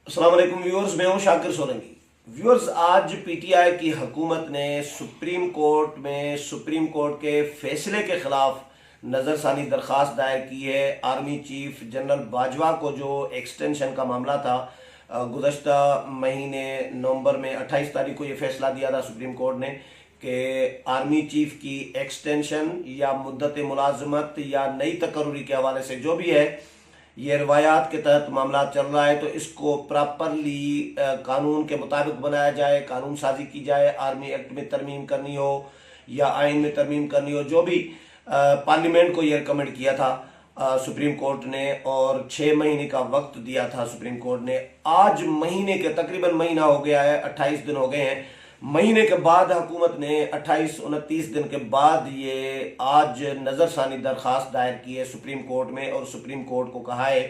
अस्सलाम वालेकुम व्यूअर्स, मैं हूं शाकिर सोलंकी। व्यूअर्स, आज पीटीआई की हुकूमत ने सुप्रीम कोर्ट के फैसले के खिलाफ नज़रसानी दरख्वास्त दायर की है। आर्मी चीफ जनरल बाजवा को जो एक्सटेंशन का मामला था, गुज़श्ता महीने नवंबर में 28 तारीख को ये फैसला दिया था सुप्रीम कोर्ट ने कि आर्मी चीफ की एक्सटेंशन या मुद्दत मुलाजमत या नई तकर्री के हवाले से जो भी है, ये रवायात के तहत मामला चल रहा है, तो इसको प्रॉपरली कानून के मुताबिक बनाया जाए, कानून साजी की जाए। आर्मी एक्ट में तरमीम करनी हो या आइन में तरमीम करनी हो, जो भी पार्लियामेंट को ये रिकमेंड किया था सुप्रीम कोर्ट ने, और 6 महीने का वक्त दिया था सुप्रीम कोर्ट ने। आज महीने के तकरीबन महीना हो गया है, 28 दिन हो गए हैं। महीने के बाद हुकूमत ने 28-29 दिन के बाद ये आज नज़रसानी दरख्वास्त दायर की है सुप्रीम कोर्ट में, और सुप्रीम कोर्ट को कहा है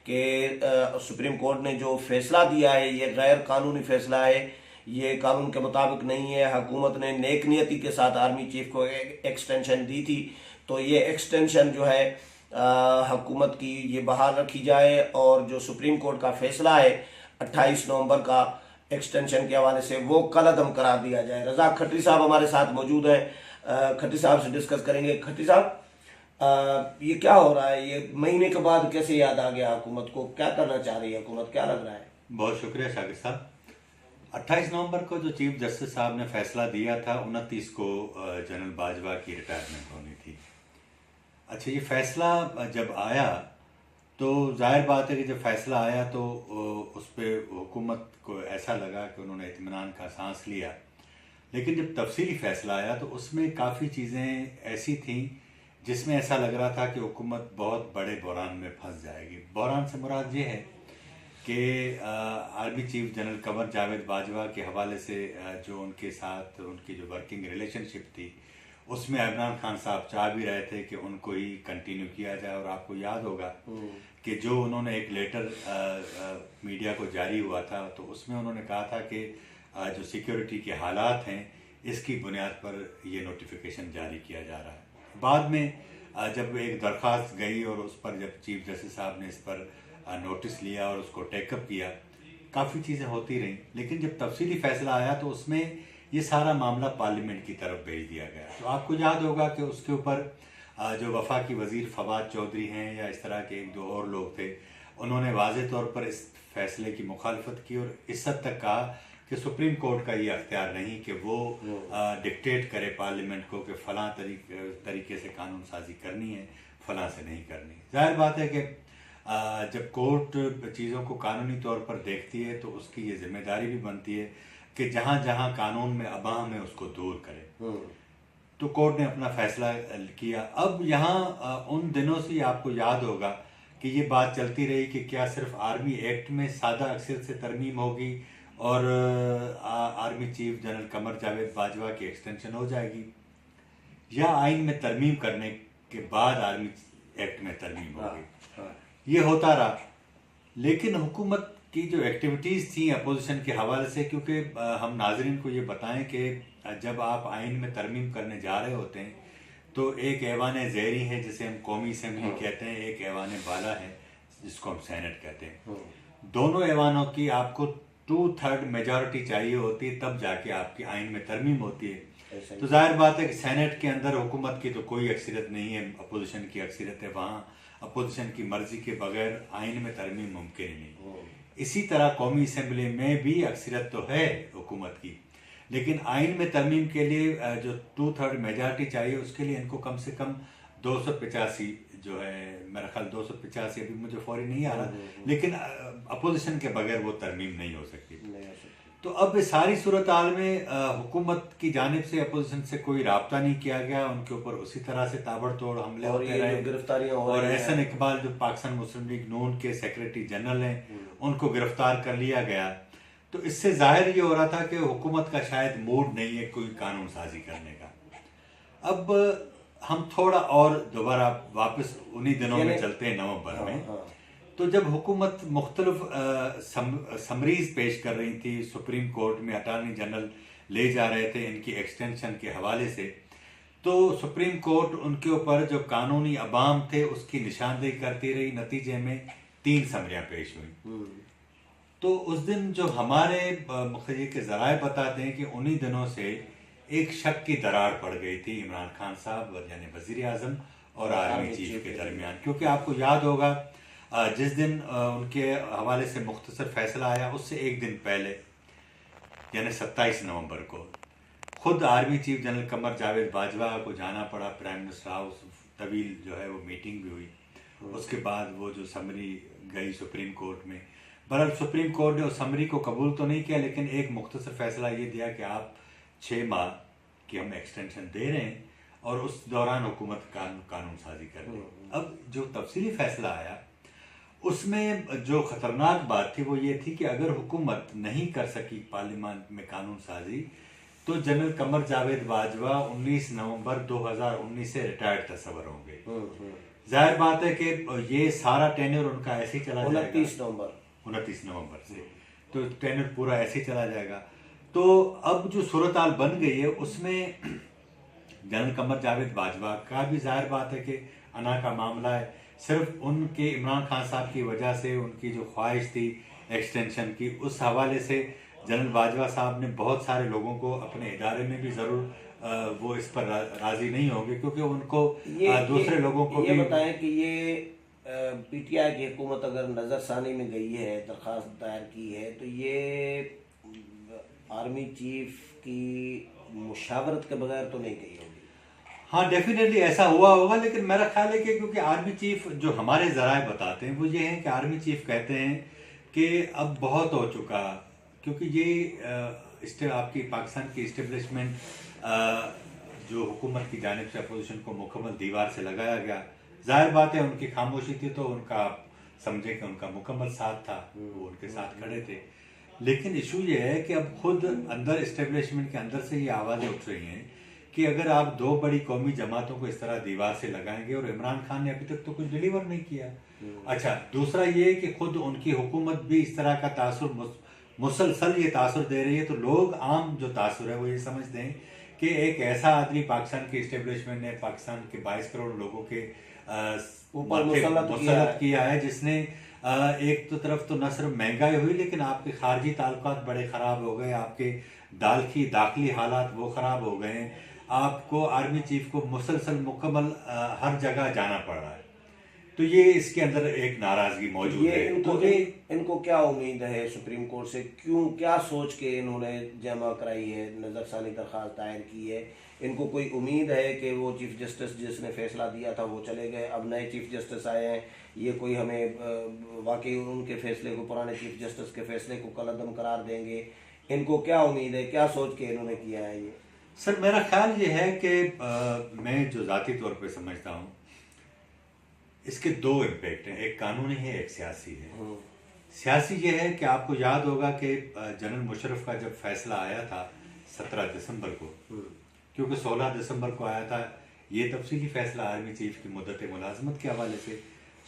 कि सुप्रीम कोर्ट ने जो फैसला दिया है ये गैर कानूनी फैसला है, ये कानून के मुताबिक नहीं है। हुकूमत ने नेक नियति के साथ आर्मी चीफ को एक्सटेंशन दी थी, तो ये एक्सटेंशन जो है हुकूमत की ये बहाल रखी जाए, और जो सुप्रीम कोर्ट का फैसला है 28 नवंबर का एक्सटेंशन के हवाले से, वो कल अदम करार दिया जाए। रज़ाक खत्री साहब हमारे साथ मौजूद हैं, खत्री साहब से डिस्कस करेंगे। खत्री साहब, ये क्या हो रहा है? ये महीने के बाद कैसे याद आ गया हुकूमत को? क्या करना चाह रही है हुकूमत, क्या लग रहा है? बहुत शुक्रिया शाकिर साहब। 28 नवंबर को जो चीफ जस्टिस साहब ने फैसला दिया था, 29 को जनरल बाजवा की रिटायरमेंट होनी थी। अच्छा, ये फैसला जब आया तो जाहिर बात है कि जब फैसला आया तो उस पर हुकूमत को ऐसा लगा कि उन्होंने इत्मीनान का सांस लिया। लेकिन जब तफसीली फैसला आया तो उसमें काफ़ी चीज़ें ऐसी थीं जिसमें ऐसा लग रहा था कि हुकूमत बहुत बड़े बहरान में फंस जाएगी। बहरान से मुराद ये है कि army chief general Qamar Javed Bajwa के हवाले से जो उनके साथ उनकी जो वर्किंग रिलेशनशिप थी, उसमें इमरान खान साहब चाह भी रहे थे कि उनको ही कंटिन्यू किया जाए। और आपको याद होगा कि जो उन्होंने एक लेटर मीडिया को जारी हुआ था, तो उसमें उन्होंने कहा था कि जो सिक्योरिटी के हालात हैं, इसकी बुनियाद पर ये नोटिफिकेशन जारी किया जा रहा है। बाद में जब एक दरख्वास्त गई और उस पर जब चीफ जस्टिस साहब ने इस पर नोटिस लिया और उसको टेकअप किया, काफ़ी चीज़ें होती रहीं। लेकिन जब तफसीली फैसला आया तो उसमें ये सारा मामला पार्लियामेंट की तरफ भेज दिया गया। तो आपको याद होगा कि उसके ऊपर जो वफाकी वज़ीर फवाद चौधरी हैं या इस तरह के 1-2 और लोग थे, उन्होंने वाज़े तौर पर इस फैसले की मुखालफत की और इस हद तक कहा कि सुप्रीम कोर्ट का ये अख्तियार नहीं कि वो डिक्टेट करे पार्लियामेंट को कि फ़लाँ तरीके से कानून साजी करनी है, फ़लाँ से नहीं करनी। जाहिर बात है कि जब कोर्ट चीज़ों को कानूनी तौर पर देखती है तो उसकी ये जिम्मेदारी भी बनती है कि जहाँ जहाँ कानून में अबाम है उसको दूर करे। तो कोर्ट ने अपना फैसला किया। अब यहाँ उन दिनों से आपको याद होगा कि ये बात चलती रही कि क्या सिर्फ आर्मी एक्ट में सादा अक्सरियत से तरमीम होगी और army chief general Qamar Javed Bajwa की एक्सटेंशन हो जाएगी, या आइन में तरमीम करने के बाद आर्मी एक्ट में तरमीम होगी। ये होता रहा। लेकिन हुकूमत की जो एक्टिविटीज़ थी अपोजिशन के हवाले से, क्योंकि हम नाजरीन को ये बताएं कि जब आप आइन में तरमीम करने जा रहे होते हैं तो एक ऐवान ज़ेरी है जिसे हम कौमी असम्बली कहते हैं, एक ऐवान बाला है जिसको हम सेनेट कहते हैं। दोनों ऐवानों की आपको 2/3 मेजॉरिटी चाहिए होती है, तब जाके आपकी आइन में तरमीम होती है। तो जाहिर बात है कि सेनेट के अंदर हुकूमत की तो कोई अक्सरियत नहीं है, अपोजिशन की अक्सरियत है। वहाँ अपोजिशन की मर्जी के बगैर आइन में तरमीम मुमकिन ही नहीं। इसी तरह कौमी असम्बली में भी अक्सरियत तो है हुकूमत की, लेकिन आइन में तरमीम के लिए जो 2/3 मेजॉरिटी चाहिए, उसके लिए इनको कम से कम 285 जो है, मेरा ख्याल 285 अभी मुझे फौरी नहीं आ रहा, लेकिन अपोजिशन के बगैर वो तरमीम नहीं हो सकती। तो अब इस सारी सूरत हाल में हुकूमत की जानिब से अपोजिशन से कोई राब्ता नहीं किया गया, उनके ऊपर उसी तरह से ताबड़तोड़ हमले होते रहे। गिरफ्तारियां और एहसन इकबाल जो पाकिस्तान मुस्लिम लीग नून के सेक्रेटरी जनरल हैं, उनको गिरफ्तार कर लिया गया। तो इससे जाहिर ये हो रहा था कि हुकूमत का शायद मूड नहीं है कोई कानून साजी करने का। अब हम थोड़ा और दोबारा वापस उन्हीं दिनों में चलते हैं, नवंबर में। तो जब हुकूमत मुख्तलिफ समरीज पेश कर रही थी सुप्रीम कोर्ट में, अटॉर्नी जनरल ले जा रहे थे इनकी एक्सटेंशन के हवाले से, तो सुप्रीम कोर्ट उनके ऊपर जो कानूनी अबाम थे उसकी निशानदेही करती रही। नतीजे में 3 समरियां पेश हुई। तो उस दिन जो हमारे मुखर्जी के जराए बताते हैं कि उन्हीं दिनों से एक शक की दरार पड़ गई थी इमरान खान साहब यानी वजीर आजम और आर्मी चीफ के दरमियान। क्योंकि आपको याद होगा जिस दिन उनके हवाले से मुख्तसर फैसला आया उससे एक दिन पहले यानी 27 नवंबर को खुद army chief general Qamar Javed Bajwa को जाना पड़ा प्राइम मिनिस्टर हाउस। तवील जो है वो मीटिंग भी हुई। उसके बाद वो जो समरी गई सुप्रीम कोर्ट में। बहरहाल सुप्रीम कोर्ट ने उस समरी को कबूल तो नहीं किया, लेकिन एक मुख्तसर फैसला ये दिया कि आप 6 माह की हम एक्सटेंशन दे रहे हैं और उस दौरान हुकूमत कानून साजी कर दी। अब जो तफसीली फैसला आया उसमें जो खतरनाक बात थी वो ये थी कि अगर हुकूमत नहीं कर सकी पार्लियामेंट में कानून साजी तो जनरल कमर जावेद बाजवा 19 नवंबर 2019 से रिटायर्ड तस्वर होंगे। जाहिर बात है कि ये सारा टेन्योर उनका ऐसे ही चला जाएगा 29 नवंबर से, तो टेन्योर पूरा ऐसे ही चला जाएगा। तो अब जो सूरत हाल बन गई है उसमें जनरल कमर जावेद बाजवा का भी जाहिर बात है कि अना का मामला है। सिर्फ उनके इमरान खान साहब की वजह से उनकी जो ख्वाहिश थी एक्सटेंशन की, उस हवाले से जनरल बाजवा साहब ने बहुत सारे लोगों को अपने इदारे में भी ज़रूर वो इस पर राज़ी नहीं होंगे, क्योंकि उनको दूसरे लोगों को ये बताएं कि ये पीटीआई की हुकूमत अगर नज़रसानी में गई है, दरख्वास्त दायर की है, तो ये आर्मी चीफ की मुशावरत के बगैर तो नहीं गई होगी। हाँ, डेफिनेटली ऐसा हुआ होगा, लेकिन मेरा ख्याल है कि क्योंकि आर्मी चीफ जो हमारे ज़राए बताते हैं वो ये हैं कि आर्मी चीफ कहते हैं कि अब बहुत हो चुका, क्योंकि ये आपकी पाकिस्तान की इस्टेब्लिशमेंट जो हुकूमत की जानिब से अपोजिशन को मुकम्मल दीवार से लगाया गया। जाहिर बात है उनकी खामोशी थी तो उनका समझे कि उनका मुकम्मल साथ था, वो उनके साथ खड़े थे। लेकिन इशू ये है कि अब खुद अंदर इस्टेब्लिशमेंट के अंदर से ये आवाज़ें उठ रही हैं कि अगर आप 2 बड़ी कौमी जमातों को इस तरह दीवार से लगाएंगे, और इमरान खान ने अभी तक तो कुछ डिलीवर नहीं किया। अच्छा, दूसरा ये कि खुद उनकी हुकूमत भी इस तरह का तासुर मुसलसल ये तासुर दे रही है, तो लोग आम जो तासुर है वो ये समझते हैं कि एक ऐसा आदमी पाकिस्तान की इस्टेब्लिशमेंट ने पाकिस्तान के 22 करोड़ लोगों के ऊपर मुसलत किया है, जिसने एक तो तरफ तो न सिर्फ महंगाई हुई लेकिन आपके खारजी ताल्लुकात बड़े ख़राब हो गए, आपके दाखिली हालात वो ख़राब हो गए, आपको आर्मी चीफ को मुसलसल मुकम्मल हर जगह जाना पड़ रहा है। तो ये इसके अंदर एक नाराजगी मौजूद है। इनको क्या उम्मीद है सुप्रीम कोर्ट से, क्या सोच के इन्होंने जमा कराई है, नज़रसानी दरख्वास्त दायर की है? इनको कोई उम्मीद है कि वो चीफ जस्टिस जिसने फैसला दिया था वो चले गए, अब नए चीफ जस्टिस आए हैं, ये कोई हमें वाकई उनके फैसले को, पुराने चीफ जस्टिस के फैसले को कलअदम करार देंगे? इनको क्या उम्मीद है, क्या सोच के इन्होंने किया है ये? सर, मेरा ख्याल ये है कि मैं जो ज़ाती तौर पे समझता हूँ इसके 2 इम्पैक्ट हैं, एक कानूनी है एक सियासी है। सियासी ये है कि आपको याद होगा कि जनरल मुशर्रफ का जब फैसला आया था 17 दिसंबर को, क्योंकि 16 दिसंबर को आया था ये तफसीली फैसला आर्मी चीफ की मुद्दत मुलाजमत के हवाले से,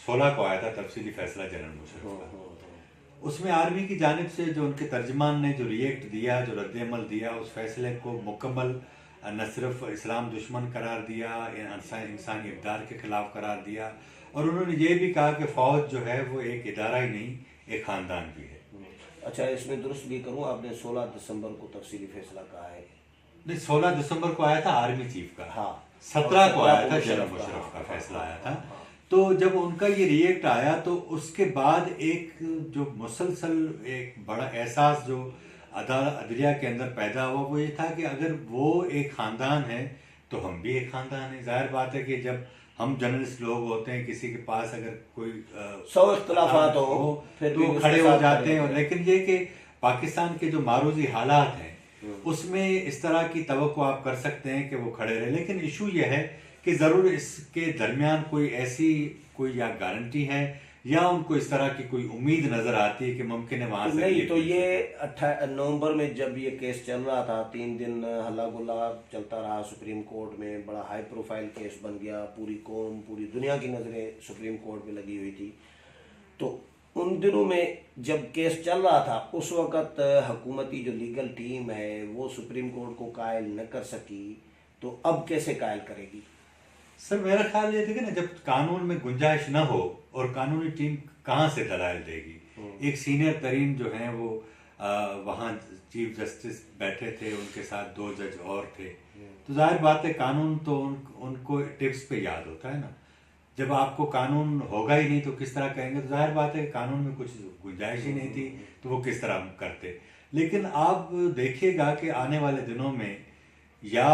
16 को आया था तफसीली फैसला जनरल मुशर्रफ का। उसमें आर्मी की जानिब से जो उनके तर्जमान ने जो रिएक्ट दिया, जो रद्द-ए-अमल दिया, उस फैसले को मुकम्मल न सिर्फ इस्लाम दुश्मन करार दिया, इंसानी इक़दार के ख़िलाफ़ करार दिया, और उन्होंने ये भी कहा कि फ़ौज जो है वो एक इदारा ही नहीं, एक ख़ानदान भी है। अच्छा, इसमें दुरुस्त भी करूँ, आपने 16 दिसंबर को तफसीली फैसला कहा है? नहीं, 16 दिसंबर को आया था आर्मी चीफ का। हाँ, 17 को आया था जनरल मुशर्रफ का फैसला आया था। तो जब उनका ये रिएक्ट आया तो उसके बाद एक जो मुसलसल एक बड़ा एहसास जो अदलिया के अंदर पैदा हुआ वो ये था कि अगर वो एक ख़ानदान है तो हम भी एक ख़ानदान है। जाहिर बात है कि जब हम जर्नलिस्ट लोग होते हैं, किसी के पास अगर कोई 100 इख्तिलाफात हो फिर तो खड़े हो जाते हैं। लेकिन ये कि पाकिस्तान के जो मारूजी हालात हैं उसमें इस तरह की तवक्को आप कर सकते हैं कि वो खड़े रहे। लेकिन इशू ये है कि ज़रूर इसके दरमियान कोई ऐसी कोई या गारंटी है या उनको इस तरह की कोई उम्मीद नजर आती है कि मुमकिन है वहां से नहीं। तो ये 28 नवंबर में जब ये केस चल रहा था, 3 दिन हल्ला गुल्ला चलता रहा सुप्रीम कोर्ट में, बड़ा हाई प्रोफाइल केस बन गया, पूरी कौम पूरी दुनिया की नज़रें सुप्रीम कोर्ट में लगी हुई थी। तो उन दिनों में जब केस चल रहा था उस वक़्त हुकूमती जो लीगल टीम है वो सुप्रीम कोर्ट को कायल न कर सकी, तो अब कैसे कायल करेगी? सर, मेरा ख्याल ये था कि ना, जब कानून में गुंजाइश न हो और कानूनी टीम कहाँ से दलाइल देगी, एक सीनियर तरीन जो हैं वो वहाँ चीफ जस्टिस बैठे थे, उनके साथ 2 जज और थे। तो जाहिर बात है कानून तो उनको टिप्स पे याद होता है ना। जब आपको कानून होगा ही नहीं तो किस तरह कहेंगे, तो जाहिर बात है कानून में कुछ गुंजाइश ही नहीं थी, तो वो किस तरह करते। लेकिन आप देखिएगा कि आने वाले दिनों में, या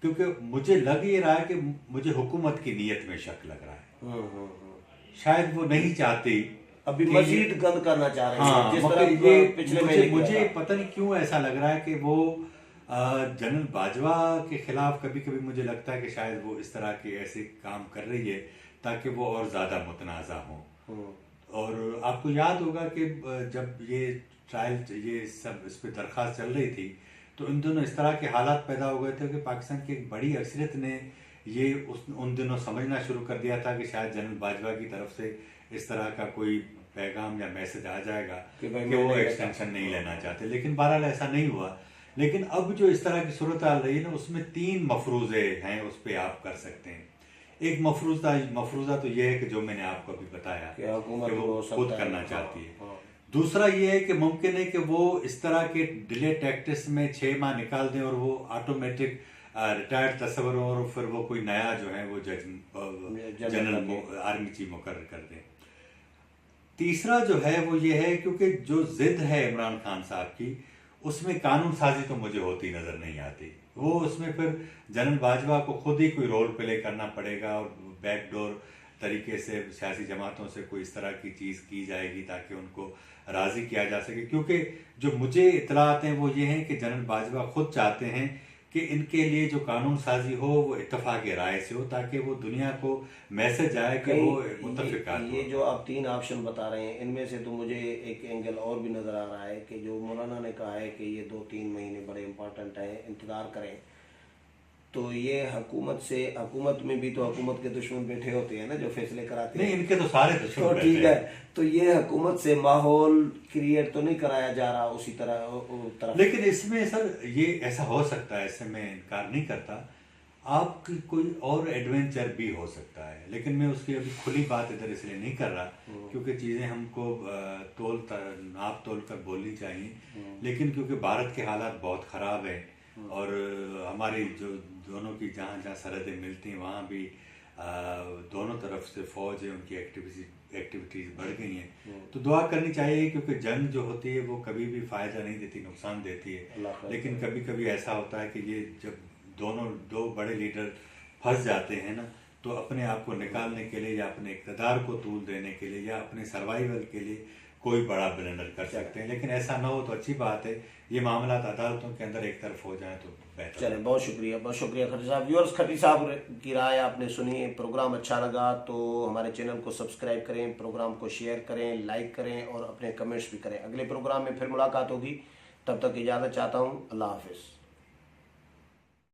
क्योंकि मुझे लग ये रहा है कि मुझे हुकूमत की नीयत में शक लग रहा है, शायद वो नहीं चाहती अभी कि मजीद गंद करना चाह रहे हैं। हाँ, जिस मगर तरह ये पिछले महीने किया मुझे था। पता नहीं क्यों ऐसा लग रहा है कि वो जनरल बाजवा के खिलाफ कभी कभी मुझे लगता है कि शायद वो इस तरह के ऐसे काम कर रही है ताकि वो और ज़्यादा मुतनाज़ा हो। और आपको याद होगा कि जब ये ट्रायल, ये सब इस पर दरख्वास्त चल रही थी, तो इन दिनों इस तरह के हालात पैदा हो गए थे कि पाकिस्तान की एक बड़ी अक्सरियत ने ये उन दिनों समझना शुरू कर दिया था कि शायद जनरल बाजवा की तरफ से इस तरह का कोई पैगाम या मैसेज आ जाएगा कि वो एक्सटेंशन नहीं लेना चाहते। लेकिन बहरहाल ऐसा नहीं हुआ। लेकिन अब जो इस तरह की सूरत आ रही है ना, उसमें 3 मफरूज़े हैं, उस पर आप कर सकते हैं। एक मफरूज़ा तो ये है कि जो मैंने आपको अभी बताया कि वो खुद करना चाहती है। दूसरा ये है कि मुमकिन है कि वो इस तरह के डिले टैक्टिक्स में 6 माह निकाल दें और वो ऑटोमेटिक रिटायर्ड तस्वर हो, और फिर वो कोई नया जो है वो जनरल आर्मी चीफ मुकर्रर कर दें। तीसरा जो है वो ये है, क्योंकि जो जिद है इमरान खान साहब की, उसमें कानून साजी तो मुझे होती नजर नहीं आती। वो उसमें फिर जनरल बाजवा को खुद ही कोई रोल प्ले करना पड़ेगा और बैकडोर तरीके से सियासी जमातों से कोई इस तरह की चीज़ की जाएगी ताकि उनको राज़ी किया जा सके। क्योंकि जो मुझे इतलात हैं वो ये हैं कि जनरल बाजवा खुद चाहते हैं कि इनके लिए जो कानून साजी हो वो इत्तफाक राय से हो, ताकि वो दुनिया को मैसेज आए कि वो मुत्तफिकात हो। ये जो आप 3 ऑप्शन बता रहे हैं, इनमें से तो मुझे एक एंगल और भी नज़र आ रहा है कि जो मौलाना ने कहा है कि ये 2-3 महीने बड़े इम्पोर्टेंट हैं, इंतज़ार करें। तो ये हुकूमत में भी तो हुकूमत के दुश्मन बैठे होते हैं ना, जो फैसले कराते हैं। नहीं, इनके तो सारे दुश्मन तो बैठे ठीक है, तो ये हुकूमत से माहौल क्रिएट तो नहीं कराया जा रहा उसी तरह। लेकिन इसमें सर ये ऐसा हो सकता है, इससे मैं इनकार नहीं करता, आपकी कोई और एडवेंचर भी हो सकता है। लेकिन मैं उसकी अभी खुली बात इधर इसलिए नहीं कर रहा क्योंकि चीज़ें हमको नाप तोल कर बोलनी चाहिए। लेकिन क्योंकि भारत के हालात बहुत ख़राब हैं और हमारी जो दोनों की जहाँ सरहदें मिलती हैं वहाँ भी दोनों तरफ से फौज है, उनकी एक्टिविटीज़ बढ़ गई हैं। तो दुआ करनी चाहिए, क्योंकि जंग जो होती है वो कभी भी फ़ायदा नहीं देती, नुकसान देती है। लेकिन कभी कभी ऐसा होता है कि ये जब दो बड़े लीडर फंस जाते हैं ना, तो अपने आप को निकालने के लिए या अपने इक़्तिदार को तूल देने के लिए या अपने सर्वाइवल के लिए कोई बड़ा ब्लंडर कर सकते हैं। लेकिन ऐसा ना हो तो अच्छी बात है। ये मामला अदालतों के अंदर एक तरफ हो जाए तो बेहतर। चले, बहुत शुक्रिया खट्टी साहब। व्यूअर्स, खट्टी साहब की राय आपने सुनी, प्रोग्राम अच्छा लगा तो हमारे चैनल को सब्सक्राइब करें, प्रोग्राम को शेयर करें, लाइक करें और अपने कमेंट्स भी करें। अगले प्रोग्राम में फिर मुलाकात होगी, तब तक इजाज़त चाहता हूँ। अल्लाह हाफिज़।